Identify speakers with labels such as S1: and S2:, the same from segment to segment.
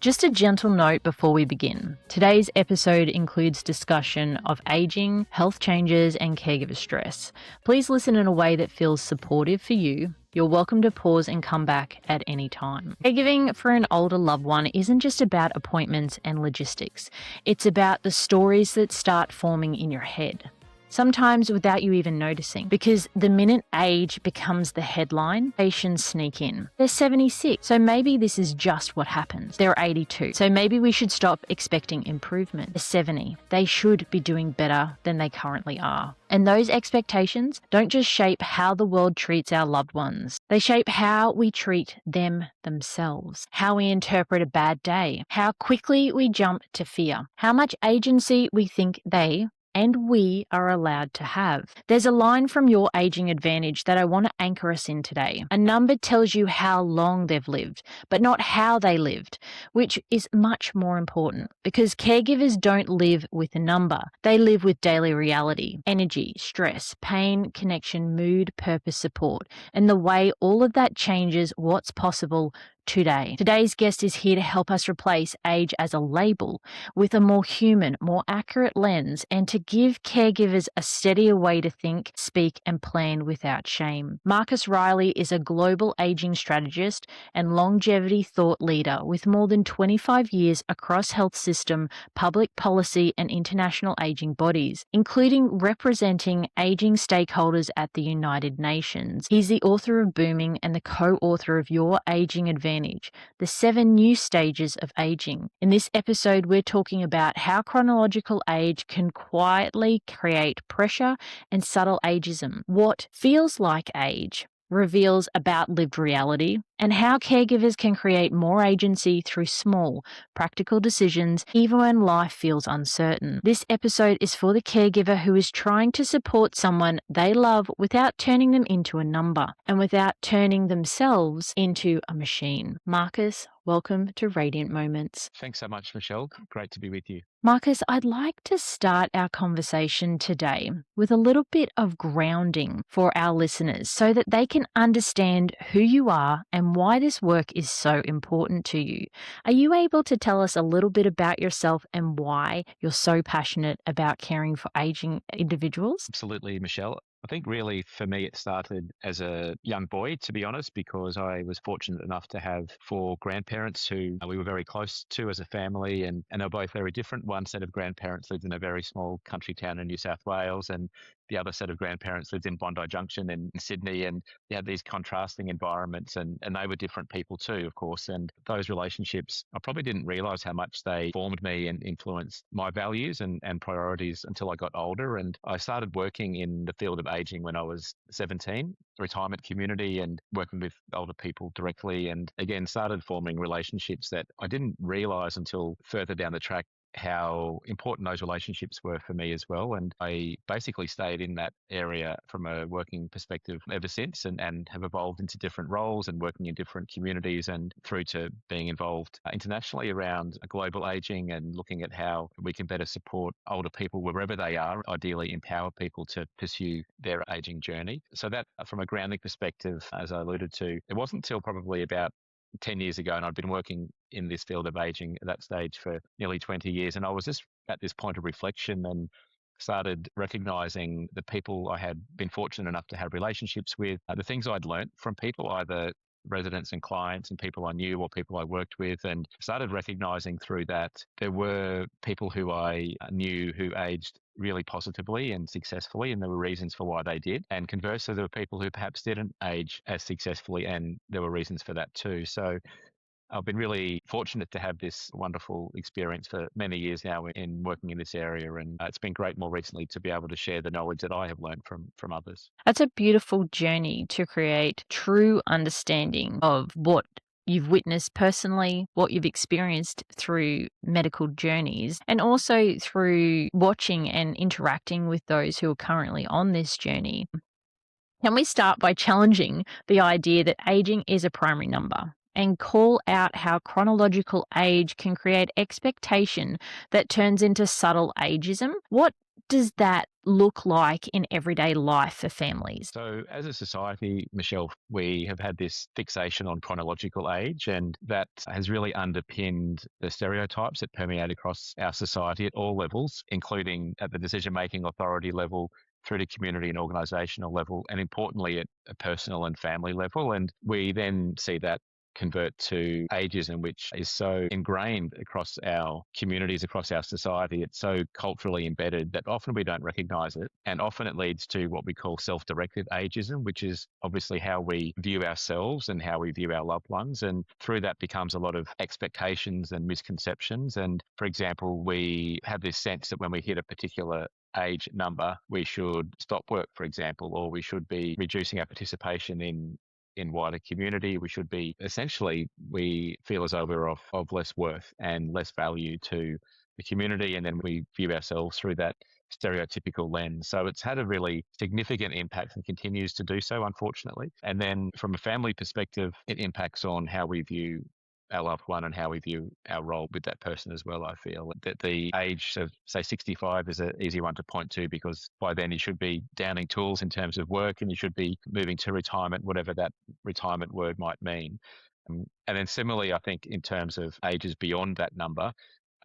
S1: Just a gentle note before we begin. Today's episode includes discussion of aging, health changes, and caregiver stress. Please listen in a way that feels supportive for you. You're welcome to pause and come back at any time. Caregiving for an older loved one isn't just about appointments and logistics. It's about the stories that start forming in your head. Sometimes without you even noticing, because the minute age becomes the headline, patients sneak in. They're 76, so maybe this is just what happens. They're 82, so maybe we should stop expecting improvement. They're 70, they should be doing better than they currently are. And those expectations don't just shape how the world treats our loved ones. They shape how we treat them themselves, how we interpret a bad day, how quickly we jump to fear, how much agency we think they and we are allowed to have. There's a line from Your Aging Advantage that I want to anchor us in today. A number tells you how long they've lived, but not how they lived, which is much more important because caregivers don't live with a number. They live with daily reality, energy, stress, pain, connection, mood, purpose, support, and the way all of that changes what's possible today. Today's guest is here to help us replace age as a label with a more human, more accurate lens and to give caregivers a steadier way to think, speak, and plan without shame. Marcus Riley is a global aging strategist and longevity thought leader with more than 25 years across health system, public policy, and international aging bodies, including representing aging stakeholders at the United Nations. He's the author of Booming and the co-author of Your Aging Advantage, the 7 new stages of aging. In this episode, we're talking about how chronological age can quietly create pressure and subtle ageism, what feels like age reveals about lived reality, and how caregivers can create more agency through small, practical decisions even when life feels uncertain. This episode is for the caregiver who is trying to support someone they love without turning them into a number and without turning themselves into a machine. Marcus, welcome to Radiant Moments.
S2: Thanks so much, Michelle. Great to be with you.
S1: Marcus, I'd like to start our conversation today with a little bit of grounding for our listeners so that they can understand who you are and why this work is so important to you. Are you able to tell us a little bit about yourself and why you're so passionate about caring for aging individuals?
S2: Absolutely, Michelle. I think really for me it started as a young boy, to be honest, because I was fortunate enough to have 4 grandparents who we were very close to as a family, and they were both very different. One set of grandparents lived in a very small country town in New South Wales, and the other set of grandparents lived in Bondi Junction in Sydney, and you had these contrasting environments, and they were different people too, of course. And those relationships, I probably didn't realise how much they formed me and influenced my values and priorities until I got older. And I started working in the field of aging when I was 17, retirement community, and working with older people directly, and again started forming relationships that I didn't realise until further down the track how important those relationships were for me as well. And I basically stayed in that area from a working perspective ever since, and have evolved into different roles and working in different communities and through to being involved internationally around global aging and looking at how we can better support older people wherever they are, ideally empower people to pursue their aging journey. So that from a grounding perspective, as I alluded to, it wasn't until probably about 10 years ago, and I'd been working in this field of aging at that stage for nearly 20 years. And I was just at this point of reflection and started recognizing the people I had been fortunate enough to have relationships with, the things I'd learnt from people, either residents and clients and people I knew or people I worked with, and started recognizing through that there were people who I knew who aged really positively and successfully, and there were reasons for why they did. And conversely, there were people who perhaps didn't age as successfully, and there were reasons for that too. So I've been really fortunate to have this wonderful experience for many years now in working in this area, and it's been great more recently to be able to share the knowledge that I have learned from others.
S1: That's a beautiful journey to create true understanding of what you've witnessed personally, what you've experienced through medical journeys, and also through watching and interacting with those who are currently on this journey. Can we start by challenging the idea that aging is a primary number and call out how chronological age can create expectation that turns into subtle ageism? What does that look like in everyday life for families?
S2: So, as a society, Michelle, we have had this fixation on chronological age, and that has really underpinned the stereotypes that permeate across our society at all levels, including at the decision making authority level, through to community and organisational level, and importantly at a personal and family level. And we then see that convert to ageism, which is so ingrained across our communities, across our society. It's so culturally embedded that often we don't recognize it. And often it leads to what we call self directed ageism, which is obviously how we view ourselves and how we view our loved ones. And through that becomes a lot of expectations and misconceptions. And for example, we have this sense that when we hit a particular age number, we should stop work, for example, or we should be reducing our participation in wider community. We should be essentially, we feel as though we're of less worth and less value to the community. And then we view ourselves through that stereotypical lens. So it's had a really significant impact and continues to do so, unfortunately. And then from a family perspective, it impacts on how we view our loved one and how we view our role with that person as well. I feel that the age of, say, 65 is an easy one to point to, because by then you should be downing tools in terms of work and you should be moving to retirement, whatever that retirement word might mean. And then similarly, I think in terms of ages beyond that number,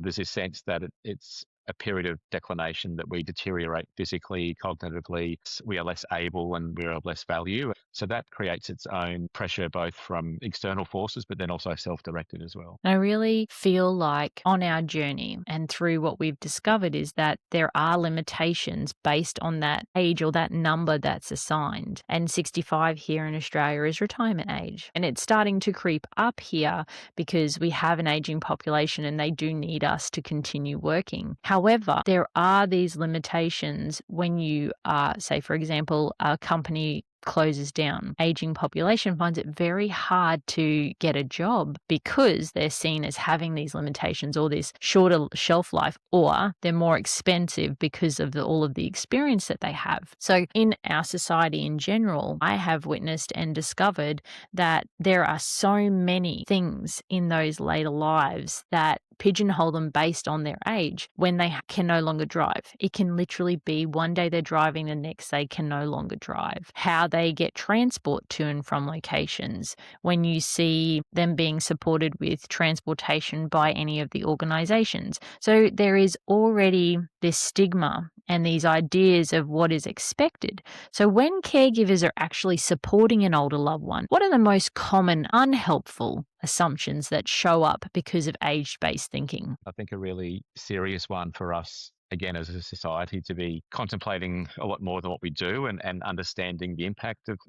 S2: there's this sense that it's a period of declination, that we deteriorate physically, cognitively, we are less able and we're of less value. So that creates its own pressure, both from external forces, but then also self-directed as well.
S1: I really feel like on our journey and through what we've discovered is that there are limitations based on that age or that number that's assigned. And 65 here in Australia is retirement age. And it's starting to creep up here because we have an aging population and they do need us to continue working. However, there are these limitations when you are, say, for example, a company closes down. Aging population finds it very hard to get a job because they're seen as having these limitations or this shorter shelf life, or they're more expensive because of all of the experience that they have. So in our society in general, I have witnessed and discovered that there are so many things in those later lives that pigeonhole them based on their age when they can no longer drive. It can literally be one day they're driving, the next they can no longer drive. How they get transport to and from locations, when you see them being supported with transportation by any of the organizations. So there is already this stigma and these ideas of what is expected. So when caregivers are actually supporting an older loved one, what are the most common unhelpful assumptions that show up because of age-based thinking?
S2: I think a really serious one for us, again, as a society, to be contemplating a lot more than what we do, and understanding the impact of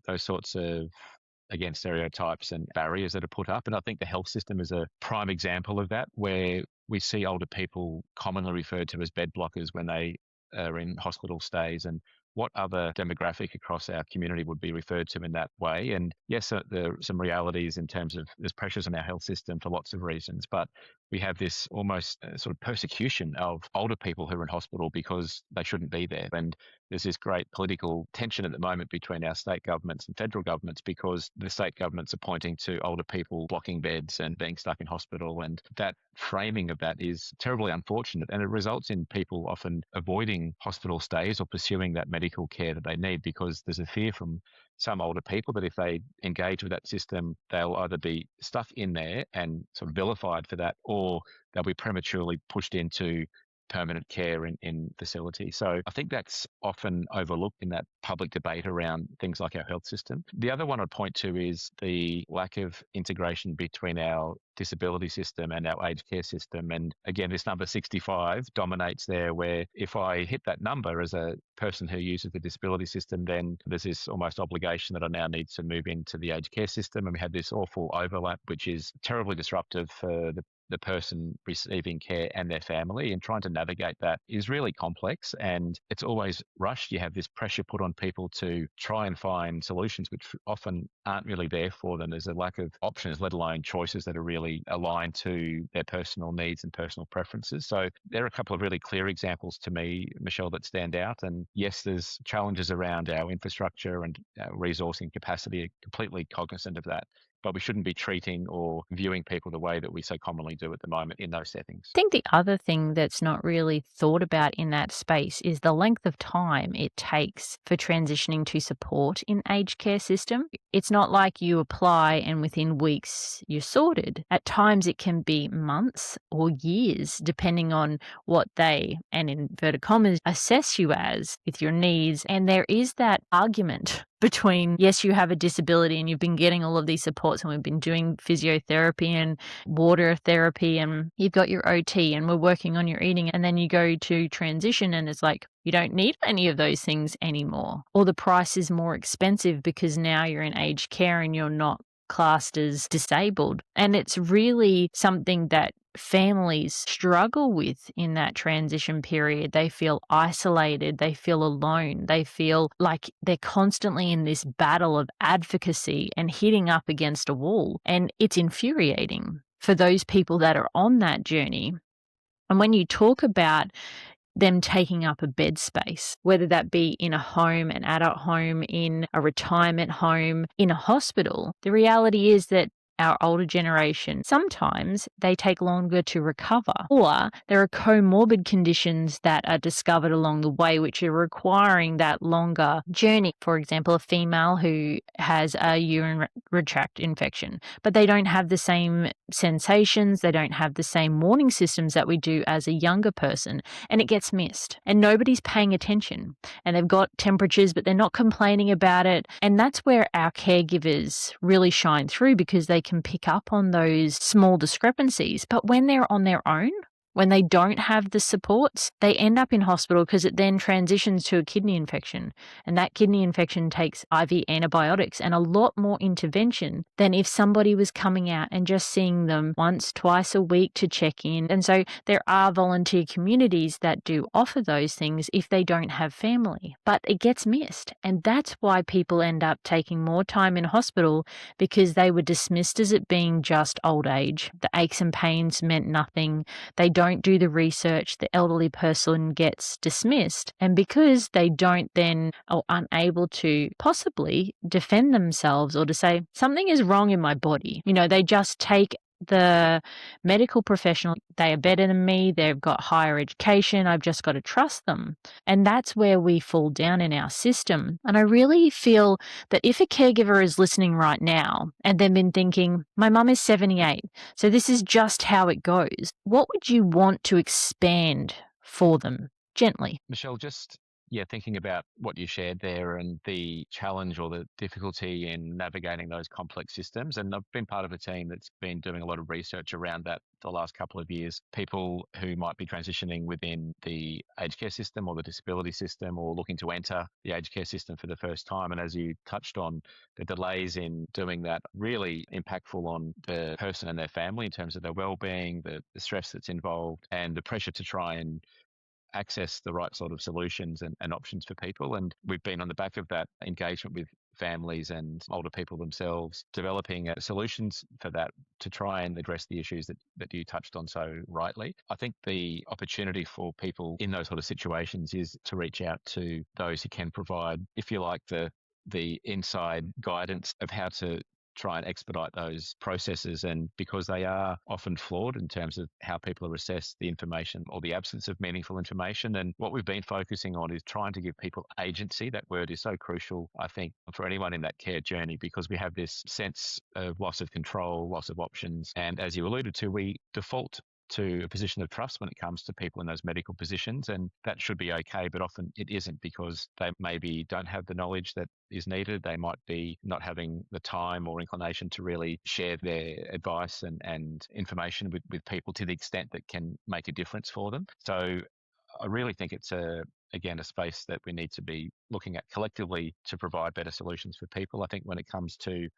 S2: those sorts of, again, stereotypes and barriers that are put up. And I think the health system is a prime example of that, where we see older people commonly referred to as bed blockers when they are in hospital stays. And what other demographic across our community would be referred to in that way? And yes, there are some realities in terms of there's pressures on our health system for lots of reasons, but we have this almost sort of persecution of older people who are in hospital because they shouldn't be there. And there's this great political tension at the moment between our state governments and federal governments, because the state governments are pointing to older people blocking beds and being stuck in hospital. And that framing of that is terribly unfortunate. And it results in people often avoiding hospital stays or pursuing that medical care that they need, because there's a fear from some older people that if they engage with that system, they'll either be stuck in there and sort of vilified for that, or they'll be prematurely pushed into permanent care in facilities. So I think that's often overlooked in that public debate around things like our health system. The other one I'd point to is the lack of integration between our disability system and our aged care system. And again, this number 65 dominates there, where if I hit that number as a person who uses the disability system, then there's this almost obligation that I now need to move into the aged care system. And we have this awful overlap, which is terribly disruptive for the person receiving care and their family, and trying to navigate that is really complex, and it's always rushed. You have this pressure put on people to try and find solutions which often aren't really there for them. There's a lack of options, let alone choices that are really aligned to their personal needs and personal preferences. So there are a couple of really clear examples to me, Michelle, that stand out. And yes, there's challenges around our infrastructure and our resourcing capacity, completely cognizant of that. but we shouldn't be treating or viewing people the way that we so commonly do at the moment in those settings.
S1: I think the other thing that's not really thought about in that space is the length of time it takes for transitioning to support in aged care system. It's not like you apply and within weeks you're sorted. At times it can be months or years, depending on what they, and in inverted commas, assess you as with your needs. And there is that argument between, yes, you have a disability and you've been getting all of these supports and we've been doing physiotherapy and water therapy and you've got your OT and we're working on your eating, and then you go to transition and it's like you don't need any of those things anymore, or the price is more expensive because now you're in aged care and you're not classed as disabled. And it's really something that families struggle with in that transition period. They feel isolated, they feel alone, they feel like they're constantly in this battle of advocacy and hitting up against a wall. And it's infuriating for those people that are on that journey. And when you talk about them taking up a bed space, whether that be in a home, an adult home, in a retirement home, in a hospital, the reality is that our older generation, sometimes they take longer to recover, or there are comorbid conditions that are discovered along the way, which are requiring that longer journey. For example, a female who has a urinary tract infection, but they don't have the same sensations, they don't have the same warning systems that we do as a younger person, and it gets missed and nobody's paying attention, and they've got temperatures but they're not complaining about it. And that's where our caregivers really shine through, because they can pick up on those small discrepancies. But when they're on their own, when they don't have the supports, they end up in hospital because it then transitions to a kidney infection. And that kidney infection takes IV antibiotics and a lot more intervention than if somebody was coming out and just seeing them once, twice a week to check in. And so there are volunteer communities that do offer those things if they don't have family, but it gets missed. And that's why people end up taking more time in hospital, because they were dismissed as it being just old age. The aches and pains meant nothing. They don't do the research, the elderly person gets dismissed. And because they don't then, or unable to possibly defend themselves or to say, something is wrong in my body, they just take the medical professional, they are better than me, they've got higher education, I've just got to trust them. And that's where we fall down in our system. And I really feel that if a caregiver is listening right now and they've been thinking, my mum is 78, so this is just how it goes, what would you want to expand for them gently?
S2: Michelle, just thinking about what you shared there and the challenge or the difficulty in navigating those complex systems. And I've been part of a team that's been doing a lot of research around that the last couple of years. People who might be transitioning within the aged care system or the disability system, or looking to enter the aged care system for the first time. And as you touched on, the delays in doing that really impactful on the person and their family in terms of their well-being, the stress that's involved, and the pressure to try and access the right sort of solutions and options for people. And we've been on the back of that engagement with families and older people themselves, developing solutions for that to try and address the issues that you touched on so rightly. I think the opportunity for people in those sort of situations is to reach out to those who can provide, if you like, the inside guidance of how to try and expedite those processes. And because they are often flawed in terms of how people are assessed, the information or the absence of meaningful information. And what we've been focusing on is trying to give people agency. That word is so crucial, I think, for anyone in that care journey, because we have this sense of loss of control, loss of options. And as you alluded to, we default to a position of trust when it comes to people in those medical positions. And that should be okay, but often it isn't, because they maybe don't have the knowledge that is needed. They might be not having the time or inclination to really share their advice and information with people to the extent that can make a difference for them. So I really think it's again, a space that we need to be looking at collectively to provide better solutions for people. I think when it comes to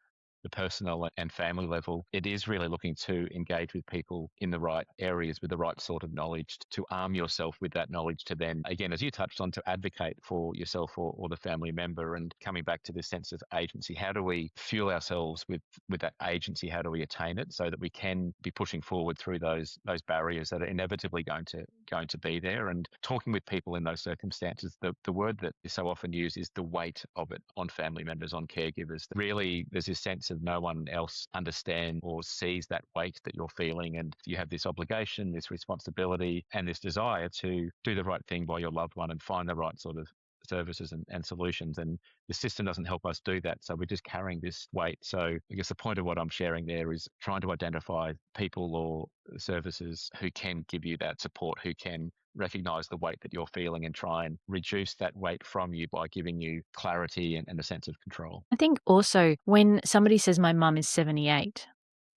S2: the personal and family level, it is really looking to engage with people in the right areas with the right sort of knowledge, to arm yourself with that knowledge to then, again, as you touched on, to advocate for yourself or the family member. And coming back to this sense of agency, how do we fuel ourselves with that agency? How do we attain it so that we can be pushing forward through those barriers that are inevitably going to be there? And talking with people in those circumstances, the word that is so often used is the weight of it on family members, on caregivers. Really, there's this sense of no one else understands or sees that weight that you're feeling. And you have this obligation, this responsibility, and this desire to do the right thing by your loved one and find the right sort of services and solutions. And the system doesn't help us do that. So we're just carrying this weight. So I guess the point of what I'm sharing there is trying to identify people or services who can give you that support, who can recognize the weight that you're feeling and try and reduce that weight from you by giving you clarity and a sense of control.
S1: I think also when somebody says my mum is 78,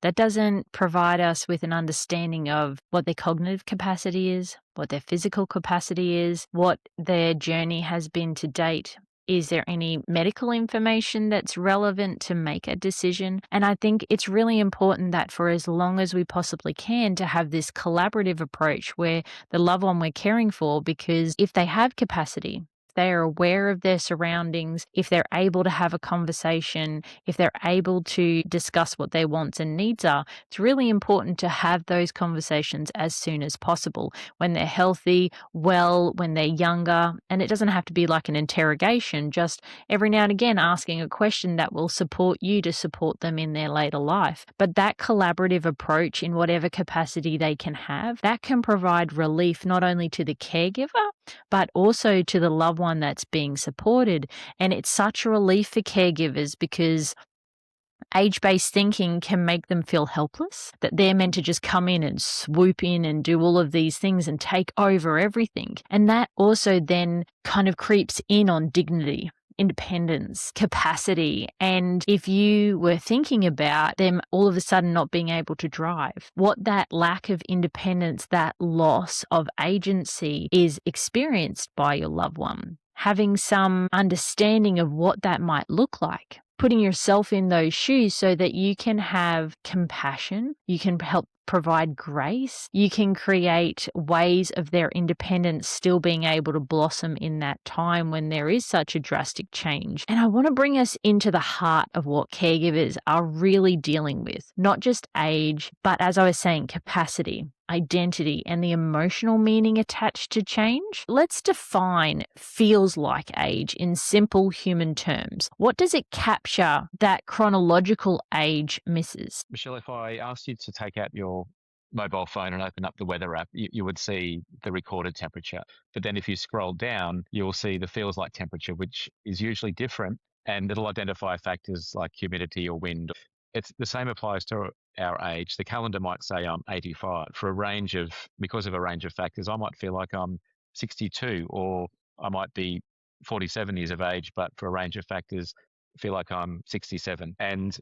S1: that doesn't provide us with an understanding of what their cognitive capacity is, what their physical capacity is, what their journey has been to date. Is there any medical information that's relevant to make a decision? And I think it's really important that for as long as we possibly can to have this collaborative approach where the loved one we're caring for, because if they have capacity, they are aware of their surroundings, if they're able to have a conversation, if they're able to discuss what their wants and needs are, it's really important to have those conversations as soon as possible when they're healthy, well, when they're younger. And it doesn't have to be like an interrogation, just every now and again asking a question that will support you to support them in their later life. But that collaborative approach in whatever capacity they can have, that can provide relief not only to the caregiver, but also to the loved one that's being supported. And it's such a relief for caregivers because age-based thinking can make them feel helpless, that they're meant to just come in and swoop in and do all of these things and take over everything. And that also then kind of creeps in on dignity, independence, capacity. And if you were thinking about them all of a sudden not being able to drive, what that lack of independence, that loss of agency is experienced by your loved one, having some understanding of what that might look like, putting yourself in those shoes so that you can have compassion, you can help provide grace, you can create ways of their independence still being able to blossom in that time when there is such a drastic change. And I want to bring us into the heart of what caregivers are really dealing with, not just age, but as I was saying, capacity, identity, and the emotional meaning attached to change. Let's define feels like age in simple human terms. What does it capture that chronological age misses?
S2: Michelle, if I asked you to take out your mobile phone and open up the weather app, you would see the recorded temperature. But then if you scroll down, you'll see the feels like temperature, which is usually different, and it'll identify factors like humidity or wind. It's the same applies to our age. The calendar might say I'm 85 for a range of, because of a range of factors. I might feel like I'm 62, or I might be 47 years of age, but for a range of factors, feel like I'm 67. And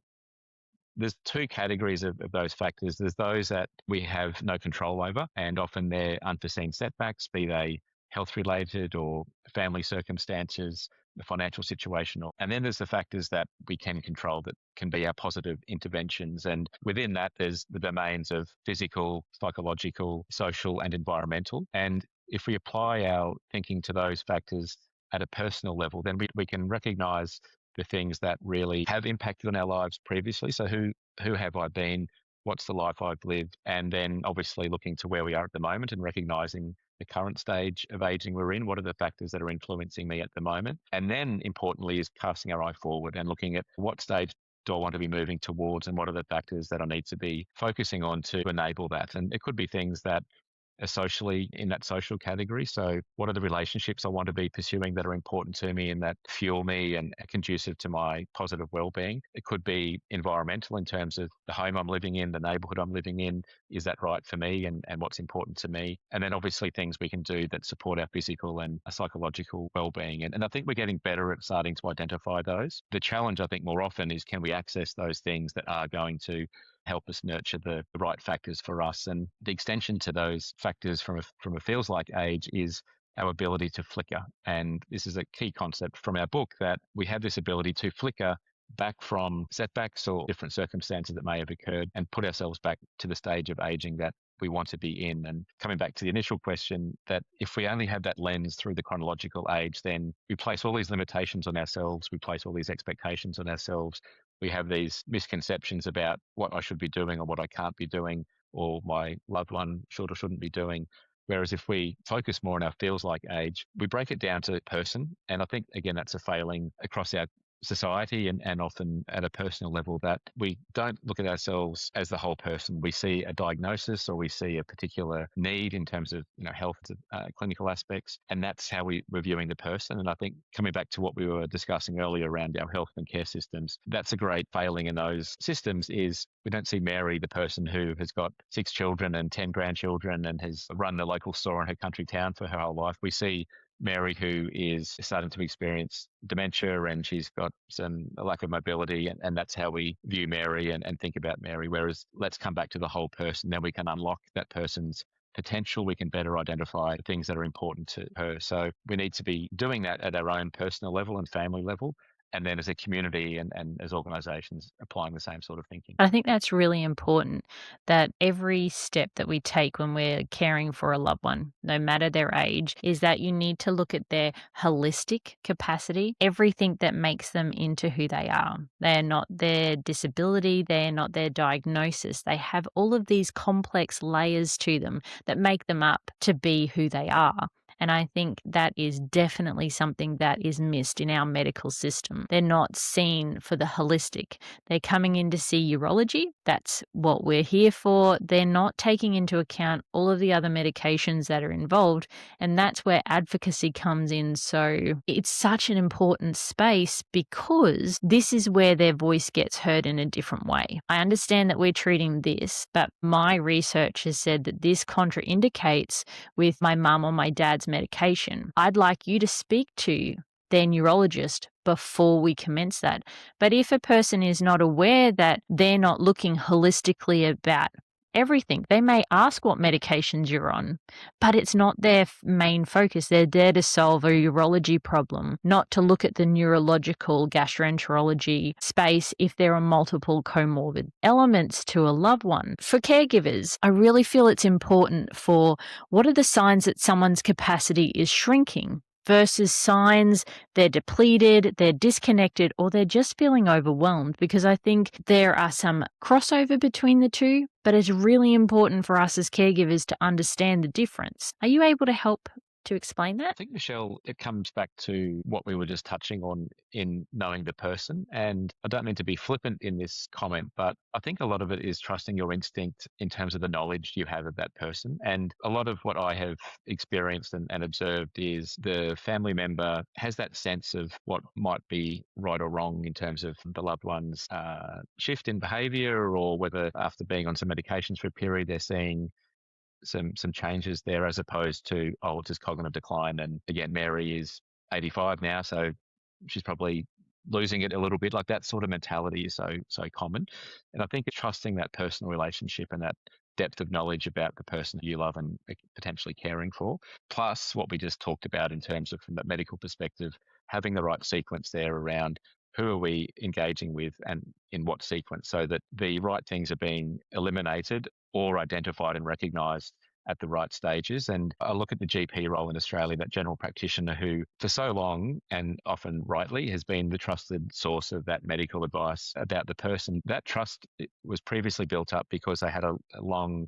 S2: there's two categories of those factors. There's those that we have no control over, and often they're unforeseen setbacks, be they health related or family circumstances, the financial situation. And then there's the factors that we can control that can be our positive interventions. And within that, there's the domains of physical, psychological, social, and environmental. And if we apply our thinking to those factors at a personal level, then we can recognize the things that really have impacted on our lives previously. So who have I been? What's the life I've lived? And then obviously looking to where we are at the moment and recognizing the current stage of aging we're in. What are the factors that are influencing me at the moment? And then importantly is casting our eye forward and looking at what stage do I want to be moving towards, and what are the factors that I need to be focusing on to enable that? And it could be things that socially in that social category. So what are the relationships I want to be pursuing that are important to me and that fuel me and are conducive to my positive well-being? It could be environmental in terms of the home I'm living in, the neighborhood I'm living in. Is that right for me and what's important to me? And then obviously things we can do that support our physical and psychological well-being. And I think we're getting better at starting to identify those. The challenge I think more often is, can we access those things that are going to help us nurture the right factors for us? And the extension to those factors from a feels like age is our ability to flicker. And this is a key concept from our book, that we have this ability to flicker back from setbacks or different circumstances that may have occurred and put ourselves back to the stage of aging that we want to be in. And coming back to the initial question, that if we only have that lens through the chronological age, then we place all these limitations on ourselves, we place all these expectations on ourselves, we have these misconceptions about what I should be doing or what I can't be doing, or my loved one should or shouldn't be doing. Whereas if we focus more on our feels like age, we break it down to person. And I think, again, that's a failing across our society and often at a personal level that we don't look at ourselves as the whole person. We see a diagnosis or we see a particular need in terms of health clinical aspects, and that's how we're viewing the person. And I think coming back to what we were discussing earlier around our health and care systems, that's a great failing in those systems is we don't see Mary, the person who has got 6 children and 10 grandchildren and has run the local store in her country town for her whole life. We see Mary, who is starting to experience dementia and she's got some lack of mobility, and that's how we view Mary and think about Mary. Whereas let's come back to the whole person, then we can unlock that person's potential. We can better identify things that are important to her. So we need to be doing that at our own personal level and family level. And then as a community and as organisations applying the same sort of thinking.
S1: I think that's really important that every step that we take when we're caring for a loved one, no matter their age, is that you need to look at their holistic capacity, everything that makes them into who they are. They're not their disability, they're not their diagnosis. They have all of these complex layers to them that make them up to be who they are. And I think that is definitely something that is missed in our medical system. They're not seen for the holistic. They're coming in to see urology. That's what we're here for. They're not taking into account all of the other medications that are involved. And that's where advocacy comes in. So it's such an important space because this is where their voice gets heard in a different way. I understand that we're treating this, but my research has said that this contraindicates with my mum or my dad's medication. I'd like you to speak to their neurologist before we commence that. But if a person is not aware that they're not looking holistically about everything, they may ask what medications you're on, but it's not their main focus. They're there to solve a urology problem, not to look at the neurological gastroenterology space if there are multiple comorbid elements to a loved one. For caregivers, I really feel it's important for what are the signs that someone's capacity is shrinking versus signs they're depleted, they're disconnected, or they're just feeling overwhelmed, because I think there are some crossover between the two, but it's really important for us as caregivers to understand the difference. Are you able to help to explain
S2: I
S1: that?
S2: think, Michelle, it comes back to what we were just touching on in knowing the person. And I don't mean to be flippant in this comment, but I think a lot of it is trusting your instinct in terms of the knowledge you have of that person. And a lot of what I have experienced and observed is the family member has that sense of what might be right or wrong in terms of the loved one's shift in behavior, or whether after being on some medications for a period, they're seeing some changes there as opposed to, oh, just cognitive decline. And again, Mary is 85 now, so she's probably losing it a little bit. Like that sort of mentality is so common. And I think trusting that personal relationship and that depth of knowledge about the person you love and potentially caring for, plus what we just talked about in terms of from that medical perspective, having the right sequence there around who are we engaging with and in what sequence so that the right things are being eliminated or identified and recognised at the right stages. And I look at the GP role in Australia, that general practitioner who, for so long and often rightly, has been the trusted source of that medical advice about the person. That trust was previously built up because they had a long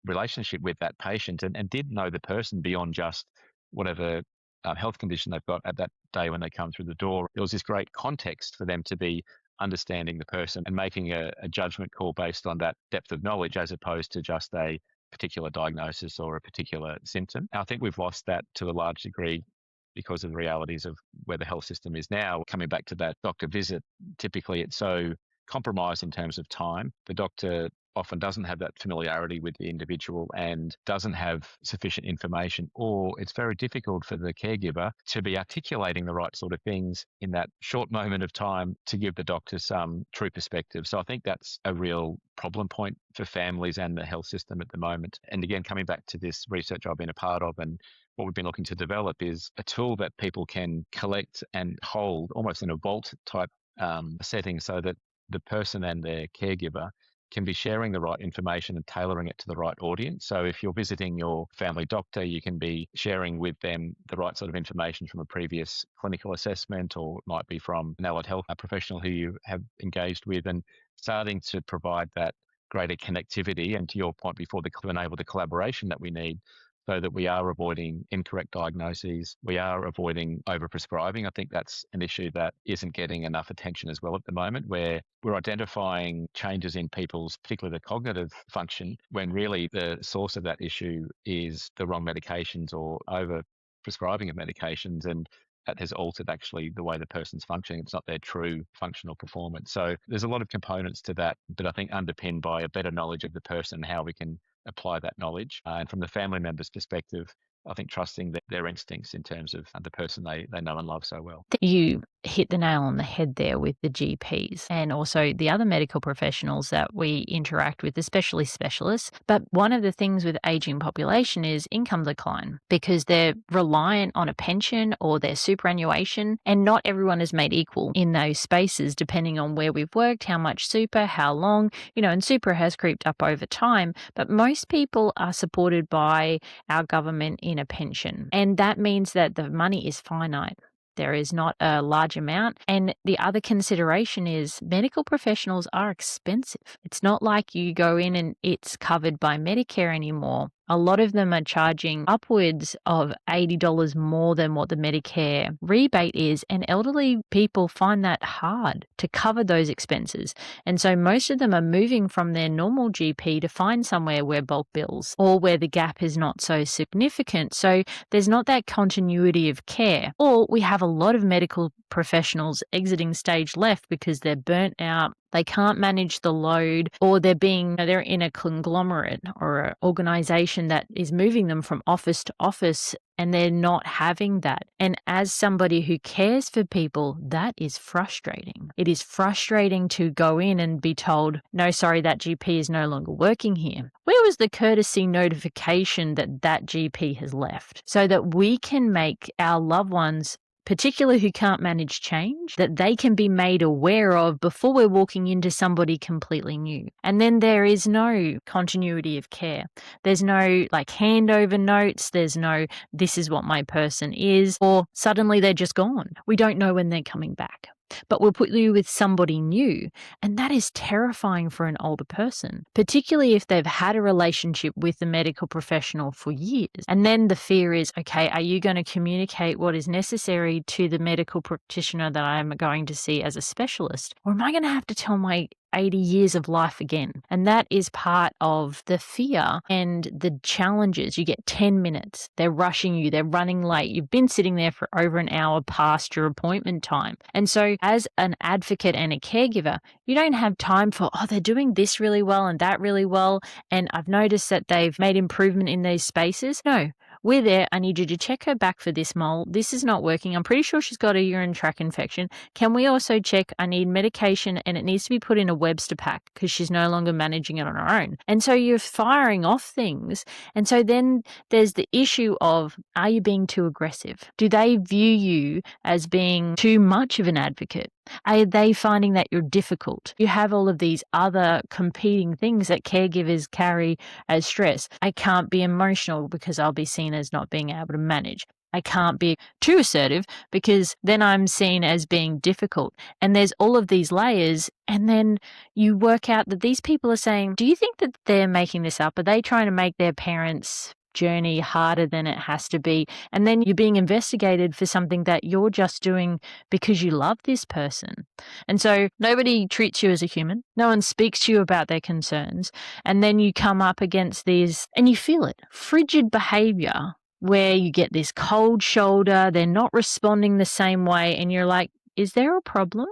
S2: relationship with that patient and did know the person beyond just whatever health condition they've got at that day when they come through the door. There was this great context for them to be understanding the person and making a judgment call based on that depth of knowledge as opposed to just a particular diagnosis or a particular symptom. I think we've lost that to a large degree because of the realities of where the health system is now. Coming back to that doctor visit, typically it's so compromised in terms of time. The doctor often doesn't have that familiarity with the individual and doesn't have sufficient information, or it's very difficult for the caregiver to be articulating the right sort of things in that short moment of time to give the doctor some true perspective. So I think that's a real problem point for families and the health system at the moment. And again, coming back to this research I've been a part of and what we've been looking to develop is a tool that people can collect and hold almost in a vault type setting so that the person and their caregiver can be sharing the right information and tailoring it to the right audience. So if you're visiting your family doctor, you can be sharing with them the right sort of information from a previous clinical assessment, or it might be from an allied health professional who you have engaged with, and starting to provide that greater connectivity. And to your point before, the enable the collaboration that we need so that we are avoiding incorrect diagnoses. We are avoiding overprescribing. I think that's an issue that isn't getting enough attention as well at the moment, where we're identifying changes in people's, particularly the cognitive function, when really the source of that issue is the wrong medications or over prescribing of medications, and that has altered actually the way the person's functioning. It's not their true functional performance. So there's a lot of components to that, but I think underpinned by a better knowledge of the person, how we can apply that knowledge. And from the family member's perspective, I think trusting their instincts in terms of the person they know and love so well.
S1: You hit the nail on the head there with the GPs and also the other medical professionals that we interact with, especially specialists. But one of the things with aging population is income decline because they're reliant on a pension or their superannuation, and not everyone is made equal in those spaces depending on where we've worked, how much super, how long, and super has creeped up over time. But most people are supported by our government in a pension, and that means that the money is finite. There is not a large amount. And the other consideration is medical professionals are expensive. It's not like you go in and it's covered by Medicare anymore. A lot of them are charging upwards of $80 more than what the Medicare rebate is, and elderly people find that hard to cover those expenses. And so most of them are moving from their normal GP to find somewhere where bulk bills or where the gap is not so significant. So there's not that continuity of care. Or we have a lot of medical professionals exiting stage left because they're burnt out, they can't manage the load, or they're in a conglomerate or an organization that is moving them from office to office, and they're not having that. And as somebody who cares for people, that is frustrating. It is frustrating to go in and be told, no, sorry, that GP is no longer working here. Where was the courtesy notification that that GP has left so that we can make our loved ones, particularly who can't manage change, that they can be made aware of before we're walking into somebody completely new? And then there is no continuity of care. There's no handover notes. There's no, this is what my person is, or suddenly they're just gone. We don't know when they're coming back. But we'll put you with somebody new. And that is terrifying for an older person, particularly if they've had a relationship with the medical professional for years. And then the fear is, okay, are you going to communicate what is necessary to the medical practitioner that I'm going to see as a specialist? Or am I going to have to tell my 80 years of life again? And that is part of the fear and the challenges. You get 10 minutes. They're rushing you. They're running late. You've been sitting there for over an hour past your appointment time. And so as an advocate and a caregiver, you don't have time for, they're doing this really well and that really well, and I've noticed that they've made improvement in these spaces. No. We're there. I need you to check her back for this mole. This is not working. I'm pretty sure she's got a urine tract infection. Can we also check? I need medication, and it needs to be put in a Webster pack because she's no longer managing it on her own. And so you're firing off things. And so then there's the issue of, are you being too aggressive? Do they view you as being too much of an advocate? Are they finding that you're difficult? You have all of these other competing things that caregivers carry as stress. I can't be emotional because I'll be seen as not being able to manage. I can't be too assertive because then I'm seen as being difficult. And there's all of these layers. And then you work out that these people are saying, do you think that they're making this up? Are they trying to make their parents' journey harder than it has to be? And then you're being investigated for something that you're just doing because you love this person. And so nobody treats you as a human. No one speaks to you about their concerns. And then you come up against these and you feel it. Frigid behavior where you get this cold shoulder, they're not responding the same way, and you're like, is there a problem?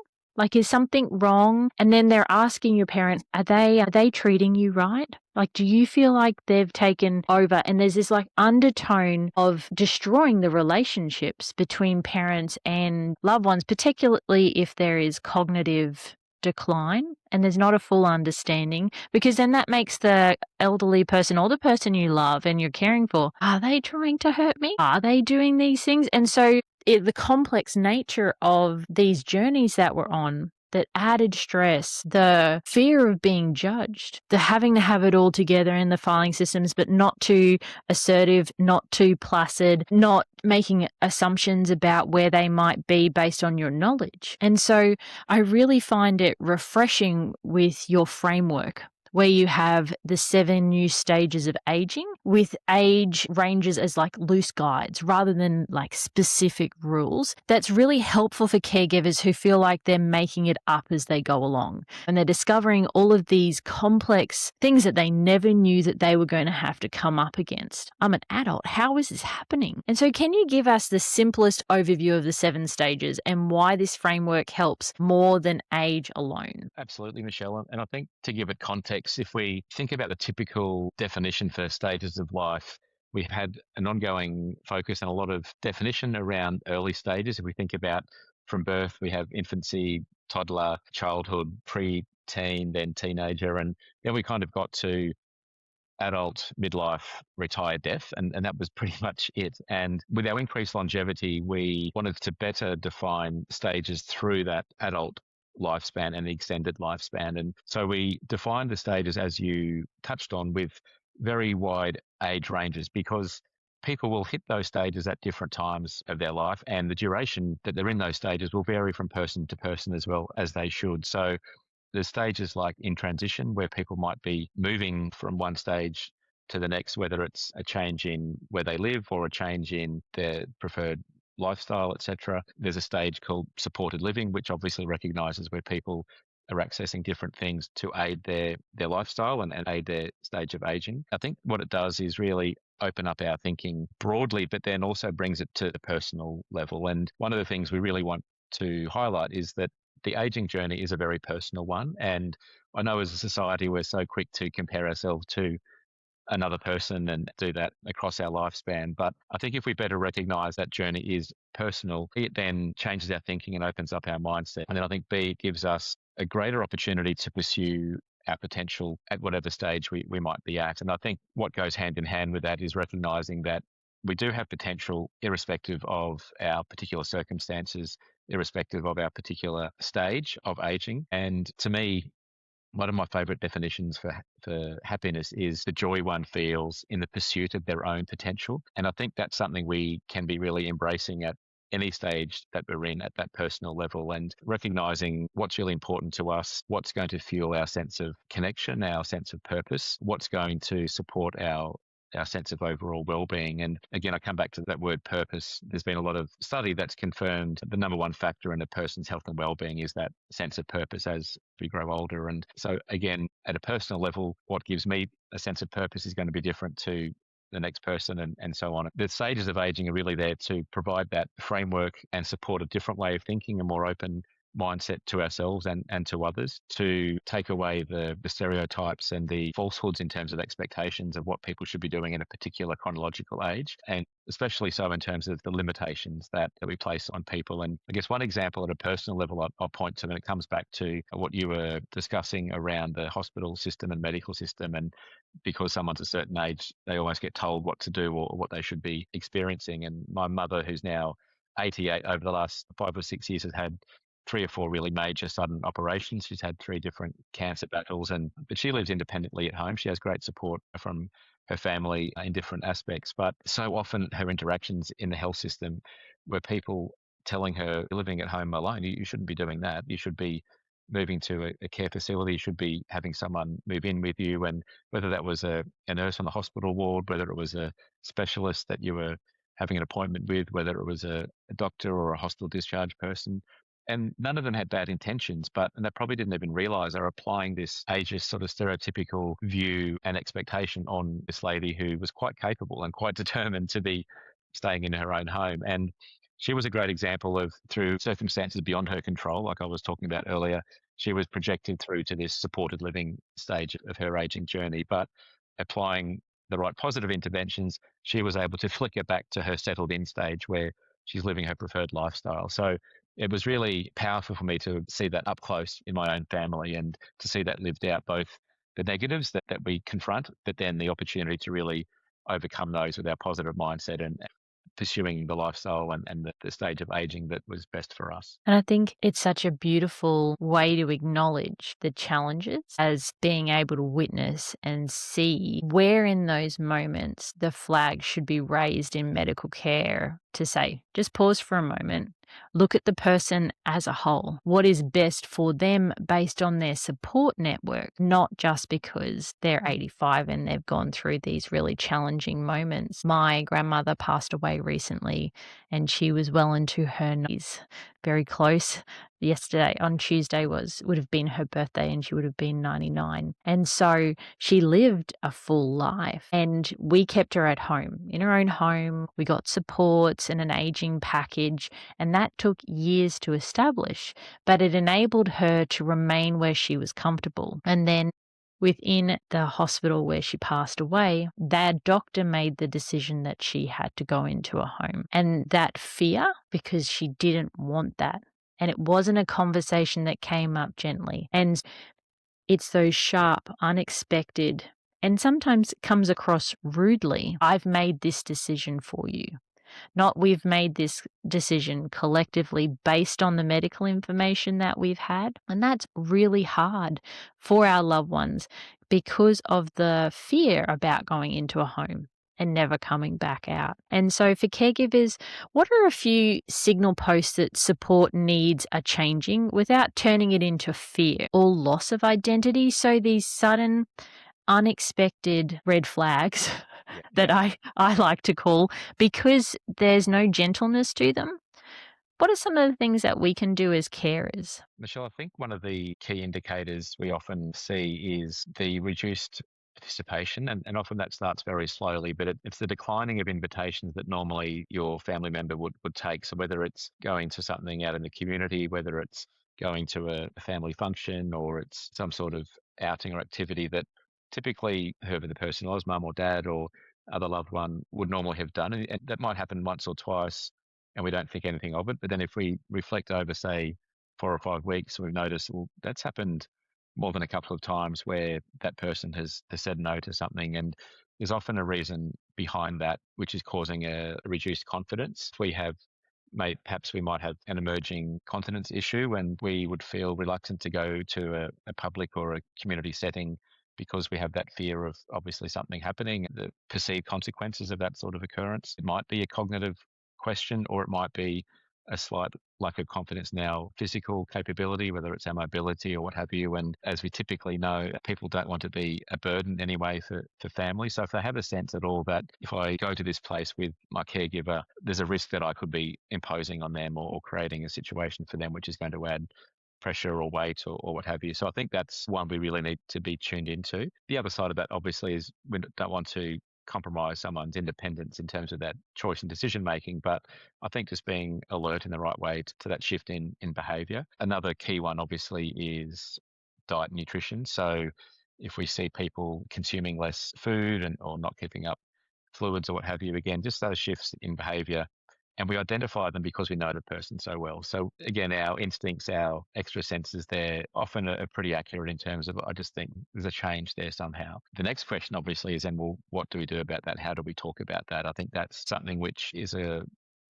S1: Is something wrong? And then they're asking your parents, are they treating you right? Do you feel like they've taken over? And there's this undertone of destroying the relationships between parents and loved ones, particularly if there is cognitive decline and there's not a full understanding, because then that makes the elderly person or the person you love and you're caring for, are they trying to hurt me? Are they doing these things? And so the complex nature of these journeys that we're on, that added stress, the fear of being judged, the having to have it all together in the filing systems, but not too assertive, not too placid, not making assumptions about where they might be based on your knowledge. And so I really find it refreshing with your framework, where you have the 7 new stages of aging with age ranges as like loose guides rather than like specific rules. That's really helpful for caregivers who feel like they're making it up as they go along. And they're discovering all of these complex things that they never knew that they were going to have to come up against. I'm an adult. How is this happening? And so, can you give us the simplest overview of the 7 stages and why this framework helps more than age alone?
S2: Absolutely, Michelle. And I think to give it context, if we think about the typical definition for stages of life, we've had an ongoing focus and a lot of definition around early stages. If we think about from birth, we have infancy, toddler, childhood, pre-teen, then teenager, and then we kind of got to adult, midlife, retire, death, and that was pretty much it. And with our increased longevity, we wanted to better define stages through that adult lifespan and the extended lifespan. And so we defined the stages, as you touched on, with very wide age ranges because people will hit those stages at different times of their life, and the duration that they're in those stages will vary from person to person as well as they should. So there's stages like in transition where people might be moving from one stage to the next, whether it's a change in where they live or a change in their preferred lifestyle, etc. There's a stage called supported living, which obviously recognizes where people are accessing different things to aid their lifestyle and aid their stage of aging. I think what it does is really open up our thinking broadly, but then also brings it to the personal level. And one of the things we really want to highlight is that the aging journey is a very personal one. And I know as a society, we're so quick to compare ourselves to another person and do that across our lifespan. But I think if we better recognize that journey is personal, it then changes our thinking and opens up our mindset. And then I think B, it gives us a greater opportunity to pursue our potential at whatever stage we might be at. And I think what goes hand in hand with that is recognizing that we do have potential irrespective of our particular circumstances, irrespective of our particular stage of aging. And to me, one of my favorite definitions for happiness is the joy one feels in the pursuit of their own potential. And I think that's something we can be really embracing at any stage that we're in at that personal level and recognizing what's really important to us, what's going to fuel our sense of connection, our sense of purpose, what's going to support our sense of overall well-being. And again, I come back to that word purpose. There's been a lot of study that's confirmed the number one factor in a person's health and well-being is that sense of purpose as we grow older. And so again, at a personal level, what gives me a sense of purpose is going to be different to the next person and so on. The stages of aging are really there to provide that framework and support a different way of thinking, a more open mindset to ourselves and to others, to take away the stereotypes and the falsehoods in terms of expectations of what people should be doing in a particular chronological age, and especially so in terms of the limitations that we place on people. And I guess one example at a personal level I'll point to, and it comes back to what you were discussing around the hospital system and medical system, and because someone's a certain age, they almost get told what to do or what they should be experiencing. And my mother, who's now 88, over the last 5 or 6 years, has had 3 or 4 really major sudden operations. She's had 3 different cancer battles, but she lives independently at home. She has great support from her family in different aspects. But so often her interactions in the health system were people telling her, "You're living at home alone. You shouldn't be doing that. You should be moving to a care facility. You should be having someone move in with you." And whether that was a nurse on the hospital ward, whether it was a specialist that you were having an appointment with, whether it was a doctor or a hospital discharge person, and none of them had bad intentions, and they probably didn't even realize they're applying this ageist sort of stereotypical view and expectation on this lady who was quite capable and quite determined to be staying in her own home. And she was a great example of, through circumstances beyond her control, like I was talking about earlier, she was projected through to this supported living stage of her aging journey. But applying the right positive interventions, she was able to flick it back to her settled in stage where she's living her preferred lifestyle. So it was really powerful for me to see that up close in my own family and to see that lived out, both the negatives that we confront, but then the opportunity to really overcome those with our positive mindset and pursuing the lifestyle and the stage of aging that was best for us.
S1: And I think it's such a beautiful way to acknowledge the challenges as being able to witness and see where in those moments the flag should be raised in medical care to say, just pause for a moment. Look at the person as a whole. What is best for them based on their support network, not just because they're 85 and they've gone through these really challenging moments. My grandmother passed away recently and she was well into her 90s, very close. Yesterday, on Tuesday, would have been her birthday and she would have been 99. And so she lived a full life and we kept her at home, in her own home. We got supports and an aging package, and that took years to establish, but it enabled her to remain where she was comfortable. And then within the hospital where she passed away, that doctor made the decision that she had to go into a home. And that fear, because she didn't want that, and it wasn't a conversation that came up gently. And it's those sharp, unexpected, and sometimes comes across rudely. I've made this decision for you. Not we've made this decision collectively based on the medical information that we've had. And that's really hard for our loved ones because of the fear about going into a home and never coming back out. And so for caregivers, what are a few signal posts that support needs are changing without turning it into fear or loss of identity? So these sudden, unexpected red flags that
S2: Yeah.
S1: I like to call, because there's no gentleness to them. What are some of the things that we can do as carers?
S2: Michelle, I think one of the key indicators we often see is the reduced participation, and often that starts very slowly, but it's the declining of invitations that normally your family member would take. So whether it's going to something out in the community, whether it's going to a family function, or it's some sort of outing or activity that typically whoever the person was, mum or dad or other loved one, would normally have done. And that might happen once or twice and we don't think anything of it. But then if we reflect over, say, 4 or 5 weeks, we've noticed, well, that's happened more than a couple of times where that person has said no to something. And there's often a reason behind that, which is causing a reduced confidence. If we have perhaps we might have an emerging continence issue and we would feel reluctant to go to a public or a community setting because we have that fear of obviously something happening, the perceived consequences of that sort of occurrence. It might be a cognitive question, or it might be a slight lack of confidence in our physical capability, whether it's our mobility or what have you. And as we typically know, people don't want to be a burden anyway for family. So if they have a sense at all that if I go to this place with my caregiver, there's a risk that I could be imposing on them or creating a situation for them which is going to add pressure or weight or what have you. So I think that's one we really need to be tuned into. The other side of that obviously is we don't want to compromise someone's independence in terms of that choice and decision making. But I think just being alert in the right way to that shift in behavior. Another key one obviously is diet and nutrition. So if we see people consuming less food or not keeping up fluids or what have you, again, just those shifts in behavior. And we identify them because we know the person so well. So again, our instincts, our extra senses there often are pretty accurate in terms of, I just think there's a change there somehow. The next question obviously is then, well, what do we do about that? How do we talk about that? I think that's something which is a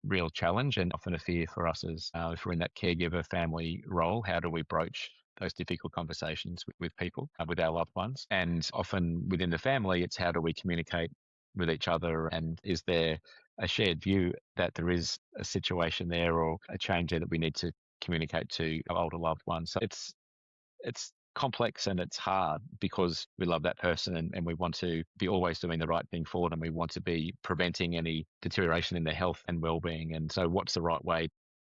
S2: real challenge and often a fear for us as if we're in that caregiver family role. How do we broach those difficult conversations with people, with our loved ones? And often within the family, it's how do we communicate with each other, and is there a shared view that there is a situation there or a change there that we need to communicate to our older loved ones. So it's complex and it's hard because we love that person and we want to be always doing the right thing for them. We want to be preventing any deterioration in their health and well-being. And so what's the right way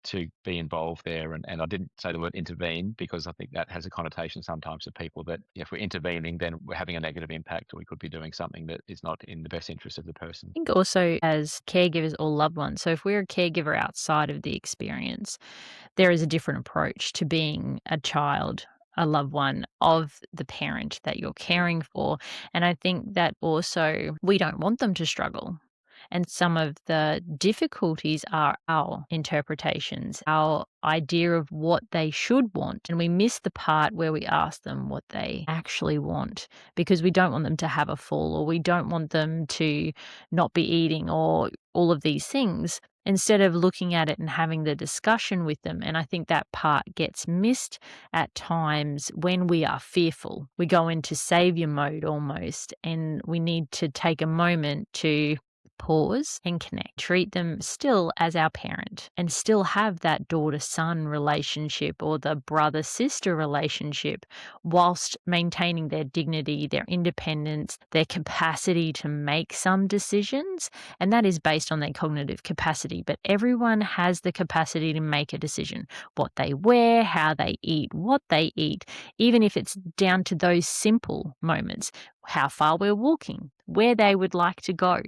S2: to be involved there? And I didn't say the word intervene because I think that has a connotation sometimes to people that if we're intervening, then we're having a negative impact or we could be doing something that is not in the best interest of the person.
S1: I think also as caregivers or loved ones, so if we're a caregiver outside of the experience, there is a different approach to being a child, a loved one of the parent that you're caring for. And I think that also we don't want them to struggle. And some of the difficulties are our interpretations, our idea of what they should want. And we miss the part where we ask them what they actually want because we don't want them to have a fall or we don't want them to not be eating or all of these things instead of looking at it and having the discussion with them. And I think that part gets missed at times when we are fearful. We go into savior mode almost, and we need to take a moment to pause and connect. Treat them still as our parent and still have that daughter son relationship or the brother sister relationship whilst maintaining their dignity, their independence, their capacity to make some decisions. And that is based on their cognitive capacity. But everyone has the capacity to make a decision: what they wear, how they eat, what they eat, even if it's down to those simple moments: how far we're walking, where they would like to go.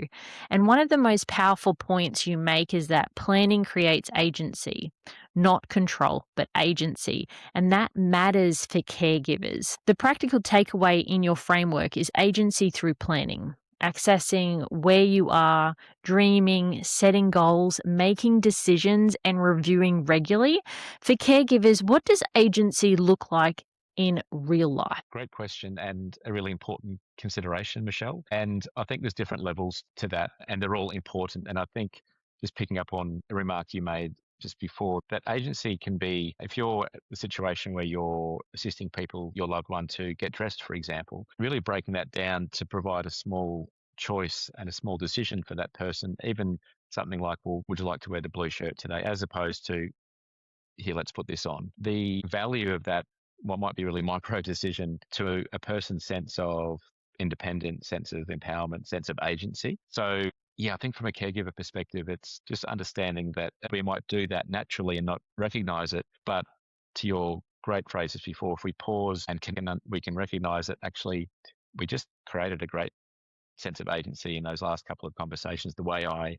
S1: And one of the most powerful points you make is that planning creates agency, not control, but agency. And that matters for caregivers. The practical takeaway in your framework is agency through planning. Accessing where you are, dreaming, setting goals, making decisions, and reviewing regularly. For caregivers, what does agency look like in real life?
S2: Great question and a really important consideration, Michelle. And I think there's different levels to that, and they're all important. And I think just picking up on a remark you made just before, that agency can be, if you're at the situation where you're assisting people, your loved one, to get dressed, for example, really breaking that down to provide a small choice and a small decision for that person, even something like, well, would you like to wear the blue shirt today, as opposed to, here, let's put this on. The value of that, what might be really micro decision, to a person's sense of independence, sense of empowerment, sense of agency. So, yeah, I think from a caregiver perspective, it's just understanding that we might do that naturally and not recognize it. But to your great phrases before, if we pause and we can recognize that actually we just created a great sense of agency in those last couple of conversations. The way I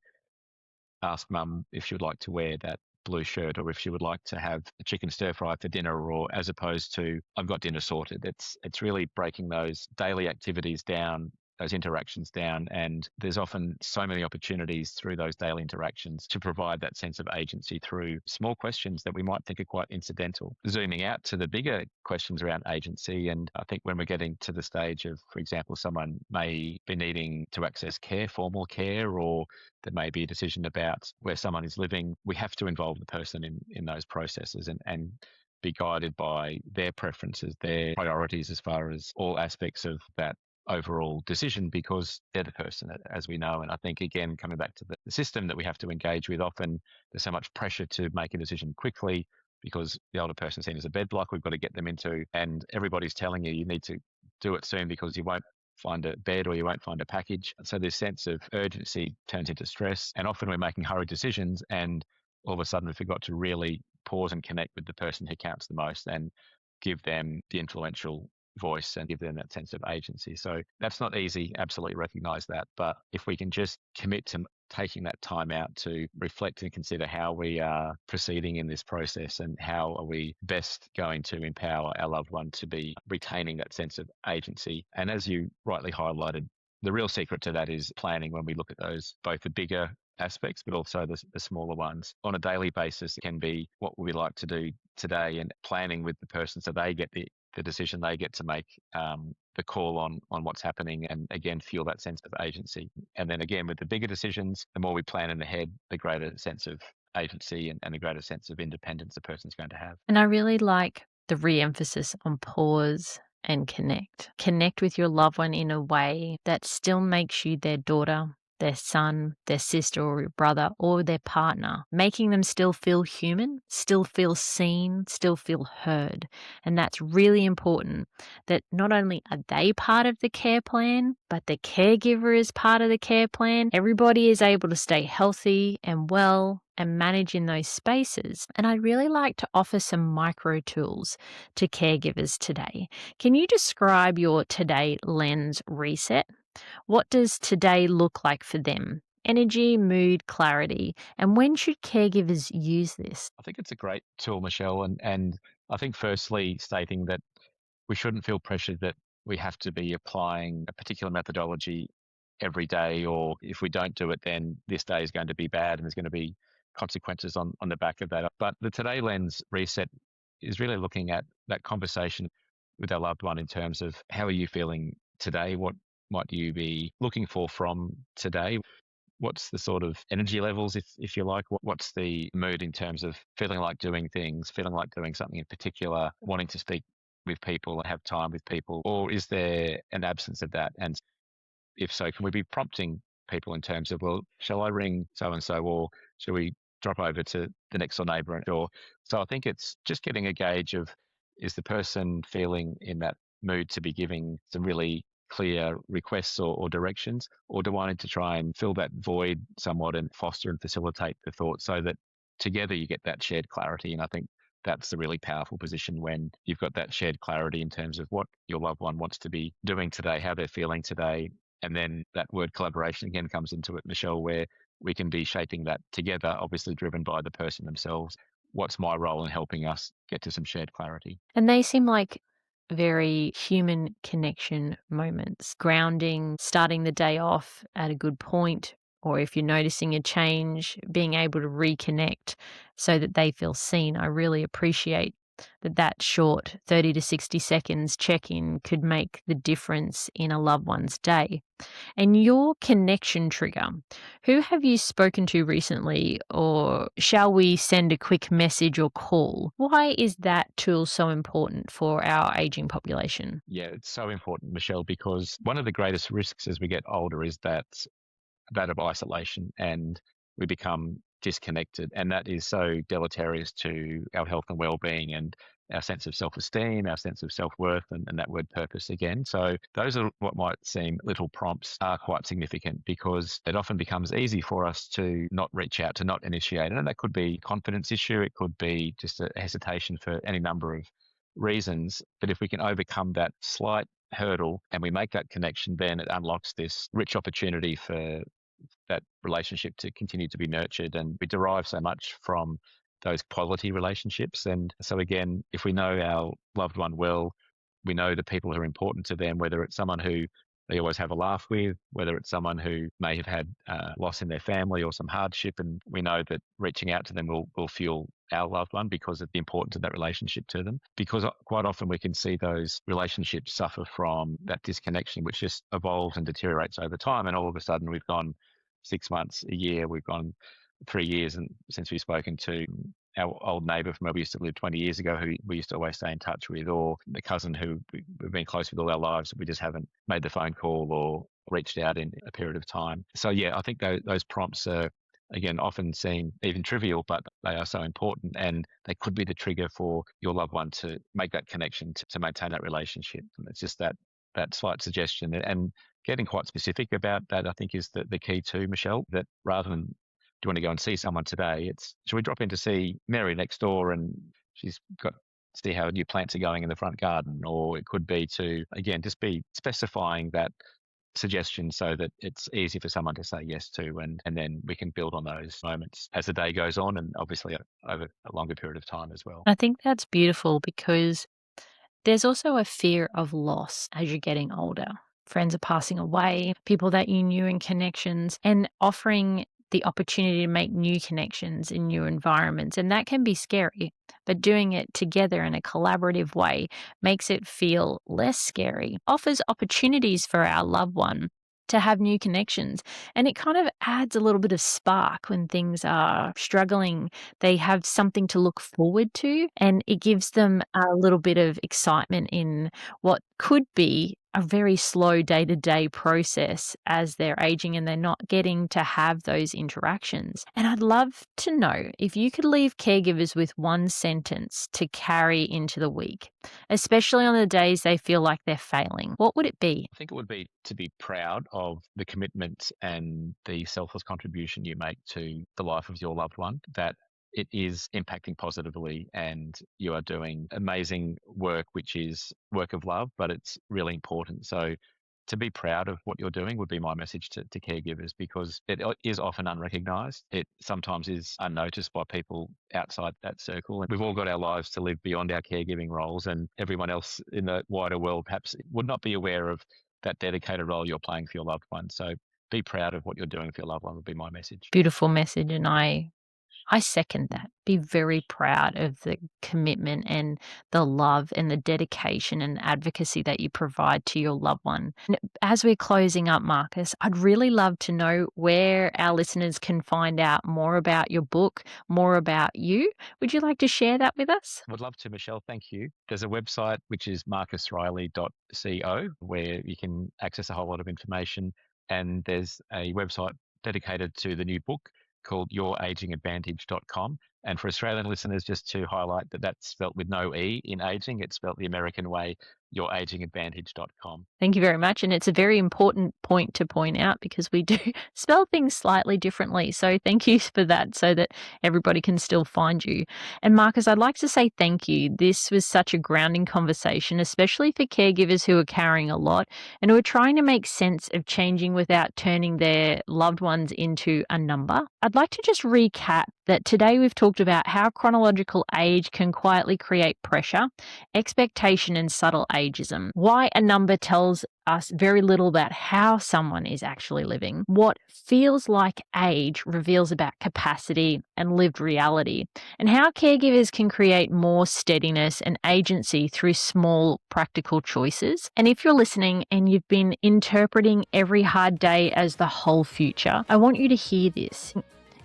S2: ask mum if she would like to wear that blue shirt, or if she would like to have a chicken stir fry for dinner, or as opposed to, I've got dinner sorted. It's really breaking those daily activities down, those interactions down. And there's often so many opportunities through those daily interactions to provide that sense of agency through small questions that we might think are quite incidental. Zooming out to the bigger questions around agency, and I think when we're getting to the stage of, for example, someone may be needing to access care, formal care, or there may be a decision about where someone is living, we have to involve the person in those processes, and be guided by their preferences, their priorities, as far as all aspects of that overall decision, because they're the person, as we know. And I think, again, coming back to the system that we have to engage with, often there's so much pressure to make a decision quickly because the older person seen as a bed block we've got to get them into, and everybody's telling you need to do it soon because you won't find a bed or you won't find a package. So this sense of urgency turns into stress, and often we're making hurried decisions, and all of a sudden we forgot to really pause and connect with the person who counts the most and give them the influential voice and give them that sense of agency. So that's not easy, absolutely recognize that. But if we can just commit to taking that time out to reflect and consider how we are proceeding in this process, and how are we best going to empower our loved one to be retaining that sense of agency. And as you rightly highlighted, the real secret to that is planning, when we look at those, both the bigger aspects, but also the smaller ones. On a daily basis, it can be, what would we like to do today, and planning with the person so they get the decision, they get to make the call on what's happening, and again, feel that sense of agency. And then again, with the bigger decisions, the more we plan in ahead, the greater sense of agency and the greater sense of independence the person's going to have.
S1: And I really like the re-emphasis on pause and connect. Connect with your loved one in a way that still makes you their daughter, their son, their sister or your brother, or their partner, making them still feel human, still feel seen, still feel heard. And that's really important, that not only are they part of the care plan, but the caregiver is part of the care plan. Everybody is able to stay healthy and well and manage in those spaces. And I'd really like to offer some micro tools to caregivers today. Can you describe your today lens reset? What does today look like for them? Energy, mood, clarity. And when should caregivers use this?
S2: I think it's a great tool, Michelle. And I think firstly, stating that we shouldn't feel pressured that we have to be applying a particular methodology every day, or if we don't do it, then this day is going to be bad and there's going to be consequences on the back of that. But the Today Lens reset is really looking at that conversation with our loved one in terms of, how are you feeling today? What might you be looking for from today? What's the sort of energy levels, if you like? What's the mood in terms of feeling like doing things, feeling like doing something in particular, wanting to speak with people and have time with people? Or is there an absence of that? And if so, can we be prompting people in terms of, well, shall I ring so and so, or shall we drop over to the next door neighbour? Or so I think it's just getting a gauge of, is the person feeling in that mood to be giving some really clear requests or directions, or do I need to try and fill that void somewhat and foster and facilitate the thought so that together you get that shared clarity? And I think that's a really powerful position when you've got that shared clarity in terms of what your loved one wants to be doing today, how they're feeling today. And then that word collaboration again comes into it, Michelle, where we can be shaping that together, obviously driven by the person themselves. What's my role in helping us get to some shared clarity?
S1: And they seem like very human connection moments, grounding, starting the day off at a good point, or if you're noticing a change, being able to reconnect so that they feel seen. I really appreciate that short 30 to 60 seconds check in could make the difference in a loved one's day. And your connection trigger, who have you spoken to recently, or shall we send a quick message or call? Why is that tool so important for our aging population?
S2: Yeah, it's so important, Michelle, because one of the greatest risks as we get older is that of isolation, and we become disconnected. And that is so deleterious to our health and well-being and our sense of self-esteem, our sense of self-worth, and that word purpose again. So those are what might seem little prompts are quite significant, because it often becomes easy for us to not reach out, to not initiate. And that could be a confidence issue. It could be just a hesitation for any number of reasons. But if we can overcome that slight hurdle and we make that connection, then it unlocks this rich opportunity for that relationship to continue to be nurtured. And we derive so much from those quality relationships. And so, again, if we know our loved one well, we know the people who are important to them, whether it's someone who they always have a laugh with, whether it's someone who may have had loss in their family or some hardship, and we know that reaching out to them will fuel our loved one because of the importance of that relationship to them. Because quite often we can see those relationships suffer from that disconnection, which just evolves and deteriorates over time. And all of a sudden we've gone 6 months, a year, we've gone 3 years, and since we've spoken to our old neighbour from where we used to live 20 years ago, who we used to always stay in touch with, or the cousin who we've been close with all our lives, we just haven't made the phone call or reached out in a period of time. So yeah, I think those prompts are, again, often seem even trivial, but they are so important, and they could be the trigger for your loved one to make that connection, to maintain that relationship. And it's just that slight suggestion, and getting quite specific about that, I think, is the key too, Michelle, that rather than, do you want to go and see someone today, it's, should we drop in to see Mary next door and she's got, see how new plants are going in the front garden? Or it could be to, again, just be specifying that suggestion so that it's easy for someone to say yes to, and then we can build on those moments as the day goes on, and obviously over a longer period of time as well.
S1: I think that's beautiful because there's also a fear of loss as you're getting older. Friends are passing away, people that you knew in connections, and offering the opportunity to make new connections in new environments. And that can be scary, but doing it together in a collaborative way makes it feel less scary, offers opportunities for our loved one to have new connections. And it kind of adds a little bit of spark when things are struggling. They have something to look forward to, and it gives them a little bit of excitement in what could be a very slow day-to-day process as they're aging and they're not getting to have those interactions. And I'd love to know if you could leave caregivers with one sentence to carry into the week, especially on the days they feel like they're failing. What would it be?
S2: I think it would be to be proud of the commitment and the selfless contribution you make to the life of your loved one, that it is impacting positively and you are doing amazing work, which is work of love, but it's really important. So to be proud of what you're doing would be my message to caregivers, because it is often unrecognized. It sometimes is unnoticed by people outside that circle. And we've all got our lives to live beyond our caregiving roles, and everyone else in the wider world perhaps would not be aware of that dedicated role you're playing for your loved one. So be proud of what you're doing for your loved one would be my message.
S1: Beautiful message, and I second that. Be very proud of the commitment and the love and the dedication and advocacy that you provide to your loved one. And as we're closing up, Marcus, I'd really love to know where our listeners can find out more about your book, more about you. Would you like to share that with us?
S2: Would love to, Michelle. Thank you. There's a website which is marcusriley.co where you can access a whole lot of information. And there's a website dedicated to the new book called youragingadvantage.com. And for Australian listeners, just to highlight that that's spelt with no E in aging, it's spelt the American way, youragingadvantage.com.
S1: Thank you very much. And it's a very important point to point out because we do spell things slightly differently. So thank you for that so that everybody can still find you. And Marcus, I'd like to say thank you. This was such a grounding conversation, especially for caregivers who are carrying a lot and who are trying to make sense of changing without turning their loved ones into a number. I'd like to just recap that today we've talked about how chronological age can quietly create pressure, expectation, and subtle ageism. Why a number tells us very little about how someone is actually living. What feels like age reveals about capacity and lived reality, and how caregivers can create more steadiness and agency through small, practical choices. And if you're listening and you've been interpreting every hard day as the whole future, I want you to hear this.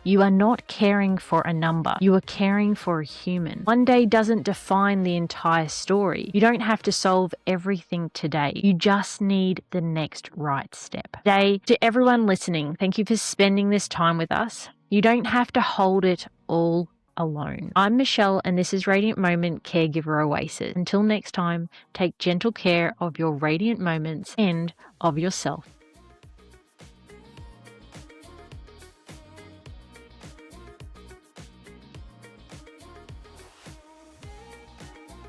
S1: You are not caring for a number. You are caring for a human. One day doesn't define the entire story. You don't have to solve everything today. You just need the next right step. Today, to everyone listening, thank you for spending this time with us. You don't have to hold it all alone. I'm Michelle, and this is Radiant Moment Caregiver Oasis. Until next time, take gentle care of your radiant moments and of yourself.